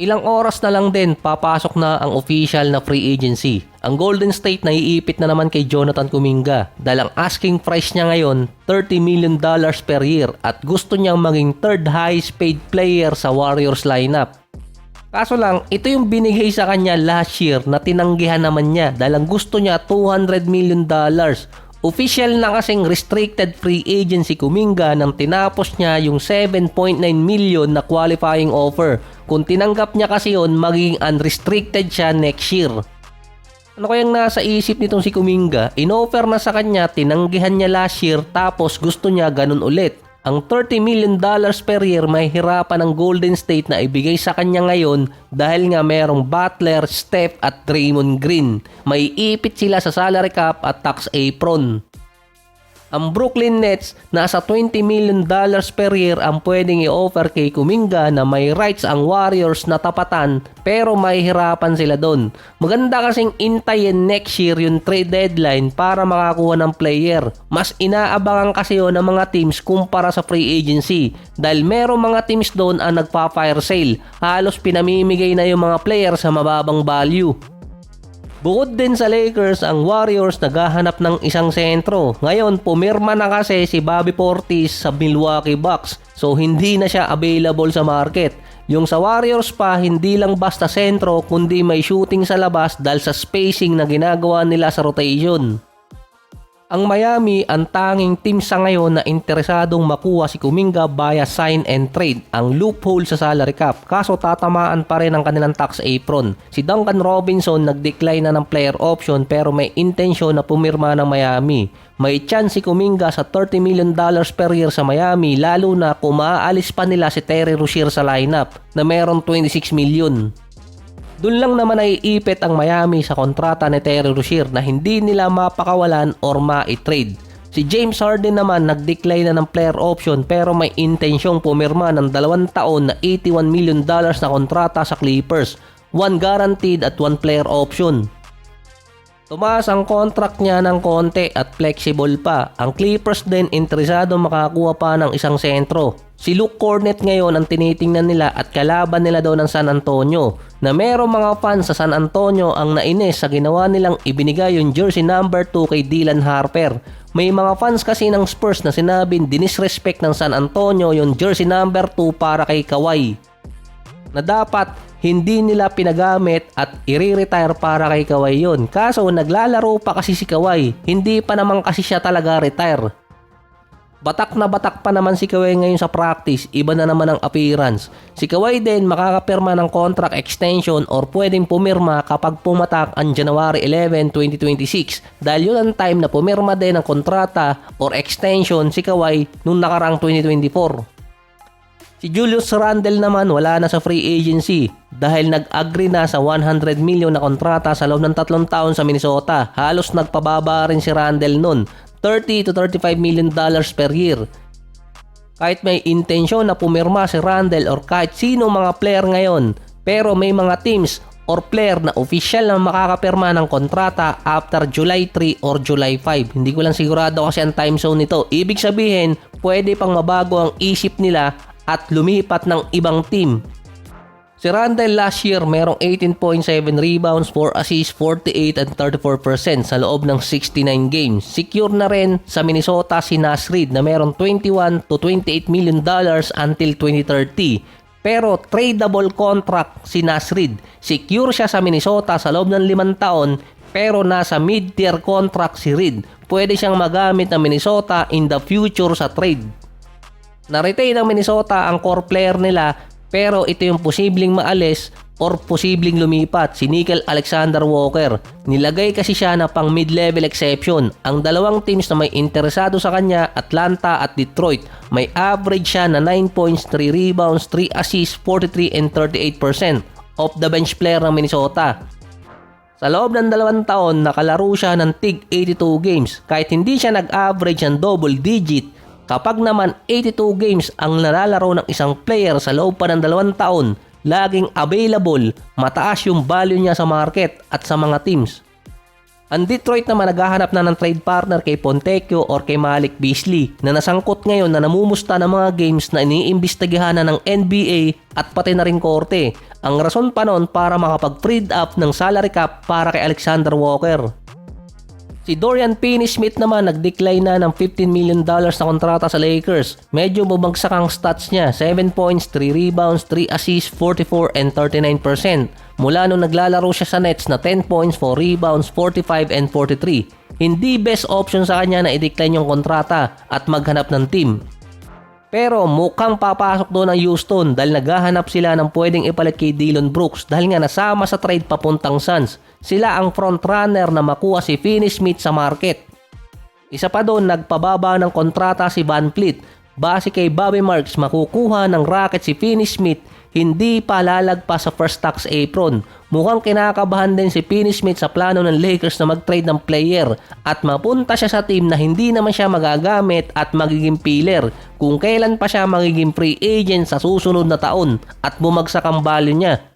Ilang oras na lang din papasok na ang official na free agency. Ang Golden State naiipit na naman kay Jonathan Kuminga dahil ang asking price niya ngayon $30 million per year at gusto niyang maging third highest paid player sa Warriors lineup. Kaso lang, ito yung binigay sa kanya last year na tinanggihan naman niya dahil ang gusto niya $200 million. Official na kasing restricted free agent si Kuminga nang tinapos niya yung 7.9 million na qualifying offer. Kung tinanggap niya kasi yun, magiging unrestricted siya next year. Ano kayang nasa isip nitong si Kuminga? Inoffer na sa kanya, tinanggihan niya last year tapos gusto niya ganun ulit. Ang $30 million per year may hirapan ng Golden State na ibigay sa kanya ngayon dahil nga merong Butler, Steph at Draymond Green. May ipit sila sa salary cap at tax apron. Ang Brooklyn Nets nasa $20 million per year ang pwedeng i-offer kay Kuminga na may rights ang Warriors na tapatan pero may hirapan sila doon. Maganda kasing intayin next year yung trade deadline para makakuha ng player. Mas inaabangan kasi yun ng mga teams kumpara sa free agency dahil merong mga teams doon ang nagpa-fire sale. Halos pinamimigay na yung mga player sa mababang value. Bukod din sa Lakers, ang Warriors naghahanap ng isang sentro. Ngayon, pumirma na kasi si Bobby Portis sa Milwaukee Bucks. So, hindi na siya available sa market. Yung sa Warriors pa, hindi lang basta sentro, kundi may shooting sa labas dahil sa spacing na ginagawa nila sa rotation. Ang Miami ang tanging team sa ngayon na interesadong makuha si Kuminga via sign and trade, ang loophole sa salary cap. Kaso tatamaan pa rin ang kanilang tax apron. Si Duncan Robinson nag-decline na ng player option pero may intensyon na pumirma ng Miami. May chance si Kuminga sa $30 million per year sa Miami lalo na kung maaalis pa nila si Terry Rozier sa lineup na merong 26 million. Doon lang naman ay ipit ang Miami sa kontrata ni Terry Rozier na hindi nila mapakawalan or ma-trade. Si James Harden naman nag-decline na ng player option pero may intensyong pumirma ng 2 taon na $81 million na kontrata sa Clippers. 1 guaranteed at 1 player option. Tumaas ang contract niya ng konti at flexible pa. Ang Clippers din interesado makakuha pa ng isang sentro. Si Luke Cornet ngayon ang tinitingnan nila at kalaban nila daw ng San Antonio na merong mga fans sa San Antonio ang nainis sa ginawa nilang ibinigay yung jersey number 2 kay Dylan Harper. May mga fans kasi ng Spurs na sinabing dinisrespect ng San Antonio yung jersey number 2 para kay Kawhi na dapat hindi nila pinagamit at i-retire para kay Kawhi yun. Kaso naglalaro pa kasi si Kawhi, hindi pa naman kasi siya talaga retire. Batak na batak pa naman si Kawhi ngayon sa practice, iba na naman ang appearance. Si Kawhi din makakapirma ng contract extension or pwedeng pumirma kapag pumatak ang January 11, 2026 dahil yun ang time na pumirma din ng kontrata or extension si Kawhi nung nakaraang 2024. Si Julius Randle naman wala na sa free agency dahil nag-agree na sa $100 million na kontrata sa loob ng 3 taon sa Minnesota. Halos nagpababa rin si Randle nun. $30 to $35 million per year. Kahit may intensyon na pumirma si Randle or kahit sino mga player ngayon, pero may mga teams or player na official na makakapirma ng kontrata after July 3 or July 5. Hindi ko lang sigurado kasi ang time zone nito. Ibig sabihin, pwede pang mabago ang isip nila at lumipat ng ibang team. Si Randle last year merong 18.7 rebounds, 4 assists, 48 and 34% sa loob ng 69 games. Secure na rin sa Minnesota si Naz Reid na merong $21 to $28 million until 2030. Pero tradable contract si Naz Reid. Secure siya sa Minnesota sa loob ng 5 taon pero nasa mid-tier contract si Reid. Pwede siyang magamit ng Minnesota in the future sa trade. Na-retain ng Minnesota ang core player nila pero ito yung posibleng maalis or posibleng lumipat, si Nickeil Alexander-Walker. Nilagay kasi siya na pang mid-level exception. Ang dalawang teams na may interesado sa kanya, Atlanta at Detroit, may average siya na 9 points, 3 rebounds, 3 assists, 43 and 38%. Off the bench player ng Minnesota. Sa loob ng 2 taon, nakalaro siya ng tig 82 games. Kahit hindi siya nag-average ng double digit, kapag naman 82 games ang nalalaro ng isang player sa loob pa ng 2 taon, laging available, mataas yung value niya sa market at sa mga teams. Ang Detroit naman naghahanap na ng trade partner kay Fontecchio or kay Malik Beasley na nasangkot ngayon na namumusta ng mga games na iniimbestigahan na ng NBA at pati na rin korte. Ang rason pa nun para makapag-freed up ng salary cap para kay Alexander Walker. Si Dorian Finney-Smith naman nag-decline na ng $15 million na kontrata sa Lakers. Medyo bumagsak ang stats niya, 7 points, 3 rebounds, 3 assists, 44 and 39%. Mula nung naglalaro siya sa Nets na 10 points, 4 rebounds, 45 and 43. Hindi best option sa kanya na i-decline yung kontrata at maghanap ng team. Pero mukhang papasok doon ang Houston dahil naghahanap sila ng pwedeng ipalit kay Dillon Brooks dahil nga nasama sa trade papuntang Suns. Sila ang frontrunner na makuha si Finney-Smith sa market. Isa pa doon, nagpababa ng kontrata si VanVleet. Base kay Bobby Marks, makukuha ng Rockets si Finney-Smith, hindi pa lalagpas sa first tax apron. Mukhang kinakabahan din si Finney-Smith sa plano ng Lakers na mag-trade ng player at mapunta siya sa team na hindi naman siya magagamit at magiging pillar kung kailan pa siya magiging free agent sa susunod na taon at bumagsak ang value niya.